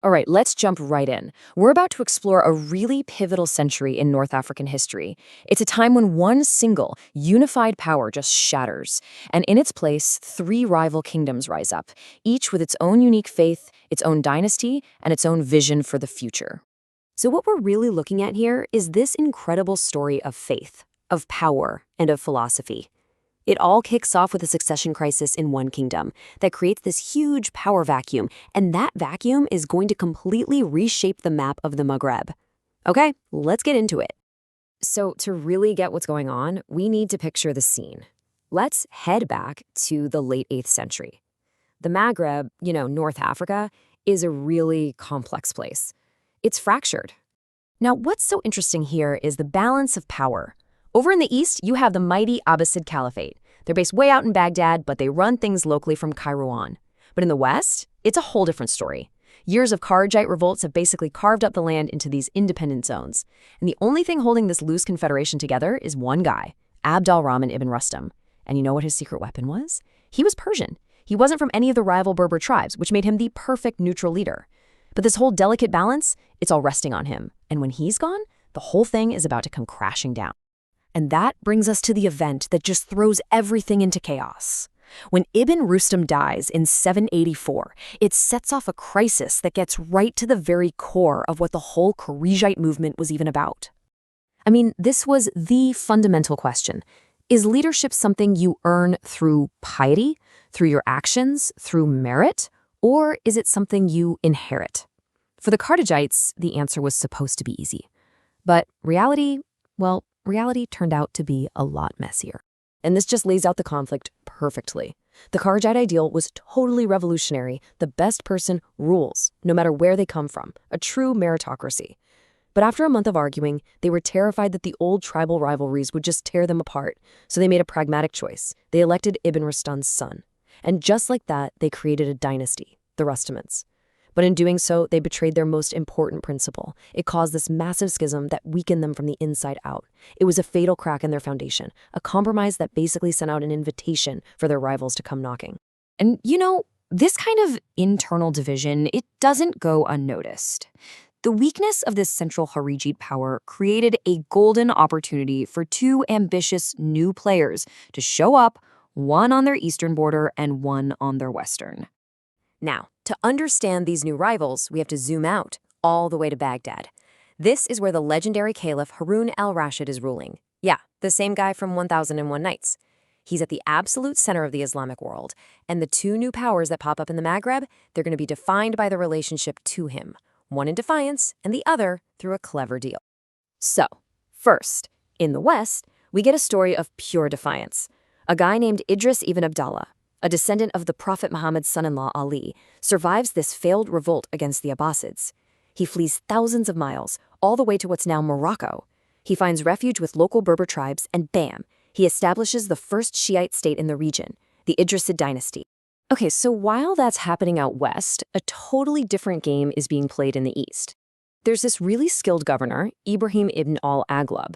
All right, let's jump right in. We're about to explore a really pivotal century in North African history. It's a time when one single, unified power just shatters, and in its place, three rival kingdoms rise up, each with its own unique faith, its own dynasty, and its own vision for the future. So what we're really looking at here is this incredible story of faith, of power, and of philosophy. It all kicks off with a succession crisis in one kingdom that creates this huge power vacuum, and that vacuum is going to completely reshape the map of the Maghreb. Okay, let's get into it. So to really get what's going on, we need to picture the scene. Let's head back to the late 8th century. The Maghreb, North Africa, is a really complex place. It's fractured. Now, what's so interesting here is the balance of power. Over in the east, you have the mighty Abbasid Caliphate. They're based way out in Baghdad, but they run things locally from Kairouan. But in the west, it's a whole different story. Years of Kharijite revolts have basically carved up the land into these independent zones. And the only thing holding this loose confederation together is one guy, Abd al-Rahman ibn Rustam. And you know what his secret weapon was? He was Persian. He wasn't from any of the rival Berber tribes, which made him the perfect neutral leader. But this whole delicate balance, it's all resting on him. And when he's gone, the whole thing is about to come crashing down. And that brings us to the event that just throws everything into chaos. When Ibn Rustam dies in 784, it sets off a crisis that gets right to the very core of what the whole Kharijite movement was even about. I mean, this was the fundamental question. Is leadership something you earn through piety, through your actions, through merit, or is it something you inherit? For the Kharijites, the answer was supposed to be easy. But reality turned out to be a lot messier. And this just lays out the conflict perfectly. The Kharijite ideal was totally revolutionary. The best person rules, no matter where they come from, a true meritocracy. But after a month of arguing, they were terrified that the old tribal rivalries would just tear them apart, so they made a pragmatic choice. They elected Ibn Rustam's son. And just like that, they created a dynasty, the Rostamids. But in doing so, they betrayed their most important principle. It caused this massive schism that weakened them from the inside out. It was a fatal crack in their foundation, a compromise that basically sent out an invitation for their rivals to come knocking. And this kind of internal division, it doesn't go unnoticed. The weakness of this central Kharijite power created a golden opportunity for two ambitious new players to show up, one on their eastern border and one on their western. Now, to understand these new rivals, we have to zoom out all the way to Baghdad. This is where the legendary caliph Harun al-Rashid is ruling. Yeah, the same guy from 1001 Nights. He's at the absolute center of the Islamic world, and the two new powers that pop up in the Maghreb, they're going to be defined by the relationship to him, one in defiance and the other through a clever deal. So, first, in the West, we get a story of pure defiance. A guy named Idris ibn Abdallah, a descendant of the Prophet Muhammad's son-in-law Ali, survives this failed revolt against the Abbasids. He flees thousands of miles, all the way to what's now Morocco. He finds refuge with local Berber tribes, and bam, he establishes the first Shiite state in the region, the Idrisid dynasty. Okay, so while that's happening out west, a totally different game is being played in the east. There's this really skilled governor, Ibrahim ibn al-Aghlab.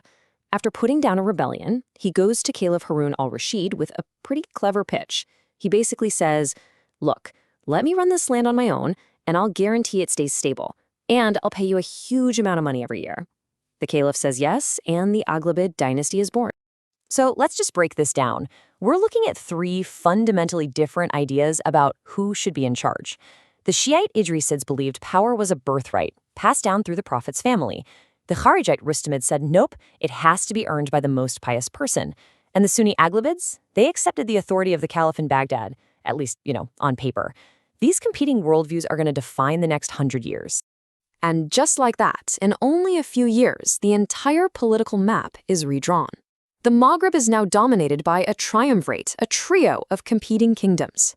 After putting down a rebellion, he goes to Caliph Harun al-Rashid with a pretty clever pitch. He basically says, look, let me run this land on my own, and I'll guarantee it stays stable, and I'll pay you a huge amount of money every year. The caliph says yes, and the Aghlabid dynasty is born. So let's just break this down. We're looking at three fundamentally different ideas about who should be in charge. The Shiite Idrisids believed power was a birthright, passed down through the prophet's family. The Kharijite Rostamid said, nope, it has to be earned by the most pious person. And the Sunni Aghlabids, they accepted the authority of the caliph in Baghdad, at least, on paper. These competing worldviews are going to define the next 100 years. And just like that, in only a few years, the entire political map is redrawn. The Maghreb is now dominated by a triumvirate, a trio of competing kingdoms.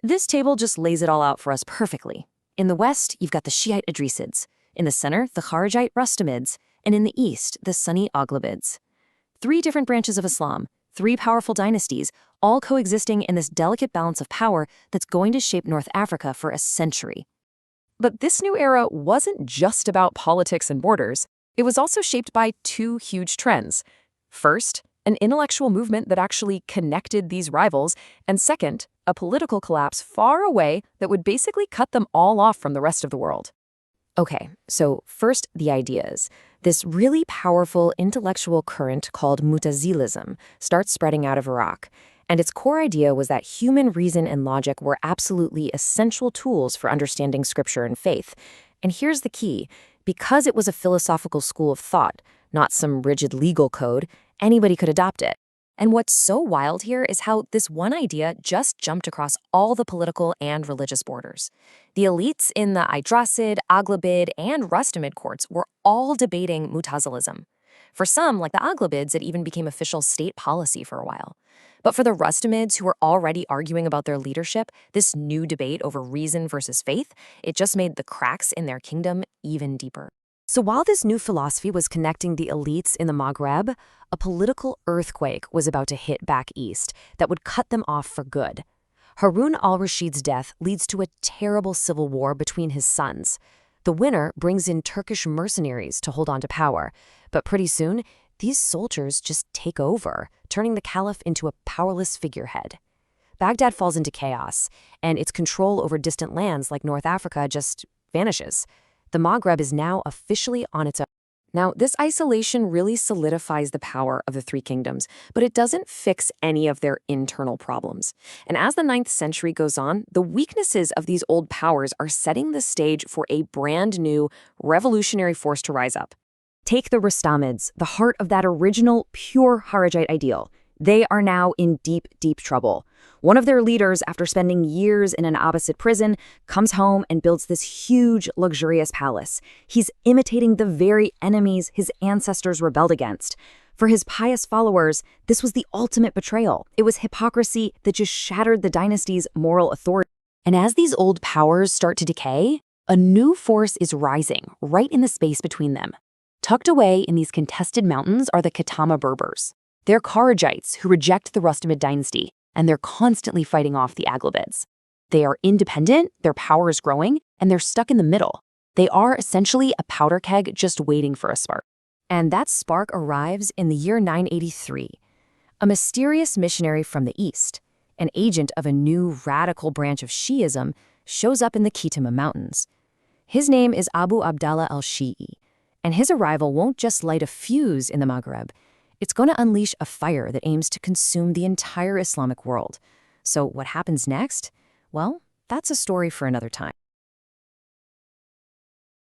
This table just lays it all out for us perfectly. In the west, you've got the Shiite Idrisids. In the center, the Kharijite Rostamids. And in the east, the Sunni Aghlabids. Three different branches of Islam, three powerful dynasties, all coexisting in this delicate balance of power that's going to shape North Africa for a century. But this new era wasn't just about politics and borders. It was also shaped by two huge trends. First, an intellectual movement that actually connected these rivals, and second, a political collapse far away that would basically cut them all off from the rest of the world. Okay, so first, the ideas. This really powerful intellectual current called Mutazilism starts spreading out of Iraq. And its core idea was that human reason and logic were absolutely essential tools for understanding scripture and faith. And here's the key. Because it was a philosophical school of thought, not some rigid legal code, anybody could adopt it. And what's so wild here is how this one idea just jumped across all the political and religious borders. The elites in the Idrisid, Aghlabid, and Rostamid courts were all debating Mutazilism. For some, like the Aghlabids, it even became official state policy for a while. But for the Rostamids, who were already arguing about their leadership, this new debate over reason versus faith, it just made the cracks in their kingdom even deeper. So while this new philosophy was connecting the elites in the Maghreb, a political earthquake was about to hit back east that would cut them off for good. Harun al-Rashid's death leads to a terrible civil war between his sons. The winner brings in Turkish mercenaries to hold on to power, but pretty soon, these soldiers just take over, turning the caliph into a powerless figurehead. Baghdad falls into chaos, and its control over distant lands like North Africa just vanishes. The Maghreb is now officially on its own. Now, this isolation really solidifies the power of the three kingdoms, but it doesn't fix any of their internal problems. And as the 9th century goes on, the weaknesses of these old powers are setting the stage for a brand new, revolutionary force to rise up. Take the Rostamids, the heart of that original, pure Kharijite ideal. They are now in deep, deep trouble. One of their leaders, after spending years in an Abbasid prison, comes home and builds this huge, luxurious palace. He's imitating the very enemies his ancestors rebelled against. For his pious followers, this was the ultimate betrayal. It was hypocrisy that just shattered the dynasty's moral authority. And as these old powers start to decay, a new force is rising right in the space between them. Tucked away in these contested mountains are the Katama Berbers. They're Kharijites who reject the Rostamid dynasty, and they're constantly fighting off the Aghlabids. They are independent, their power is growing, and they're stuck in the middle. They are essentially a powder keg just waiting for a spark. And that spark arrives in the year 983. A mysterious missionary from the east, an agent of a new radical branch of Shi'ism, shows up in the Kitama Mountains. His name is Abu Abdallah al-Shi'i, and his arrival won't just light a fuse in the Maghreb. It's going to unleash a fire that aims to consume the entire Islamic world. So what happens next? Well, that's a story for another time.